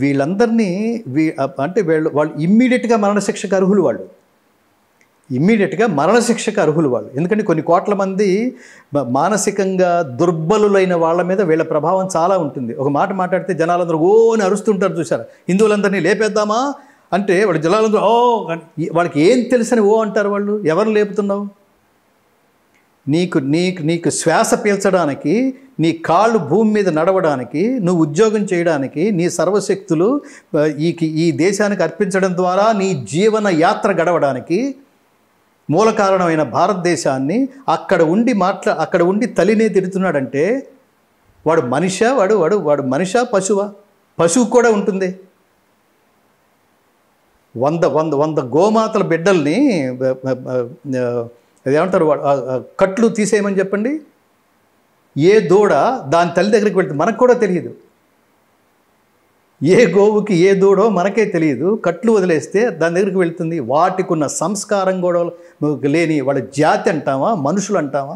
వీళ్ళందరినీ అంటే వాళ్ళు ఇమ్మీడియట్గా మరణశిక్షకు అర్హులు వాళ్ళు. ఇమ్మీడియట్గా మరణశిక్షకు అర్హులు వాళ్ళు. ఎందుకంటే కొన్ని కోట్ల మంది మానసికంగా దుర్బలులైన వాళ్ళ మీద వీళ్ళ ప్రభావం చాలా ఉంటుంది. ఒక మాట మాట్లాడితే జనాలందరూ ఓ అని అరుస్తుంటారు చూసారు. హిందువులందరినీ లేపేద్దామా అంటే వాళ్ళు జనాలందరూ ఓ, వాళ్ళకి ఏం తెలుసని ఓ అంటారు వాళ్ళు. ఎవరు లేపుతున్నావు? నీకు నీకు నీకు శ్వాస పీల్చడానికి, నీ కాళ్ళు భూమి మీద నడవడానికి, నువ్వు ఉద్యోగం చేయడానికి, నీ సర్వశక్తులు ఈ దేశానికి అర్పించడం ద్వారా నీ జీవన యాత్ర గడవడానికి మూల కారణమైన భారతదేశాన్ని అక్కడ ఉండి తల్లినే తిడుతున్నాడంటే వాడు మనిషా? వాడు మనిషా పశువా? పశువు కూడా ఉంటుంది. 100 గోమాతల బిడ్డల్ని అదేమంటారు కట్లు తీసేయమని చెప్పండి. ఏ దూడ దాని తల్లి దగ్గరికి వెళ్తుంది మనకు కూడా తెలియదు. ఏ గోవుకి ఏ దూడో మనకే తెలియదు. కట్లు వదిలేస్తే దాని దగ్గరికి వెళ్తుంది. వాటికున్న సంస్కారం కూడా లేని వాళ్ళ జాతి అంటావా? మనుషులు అంటావా?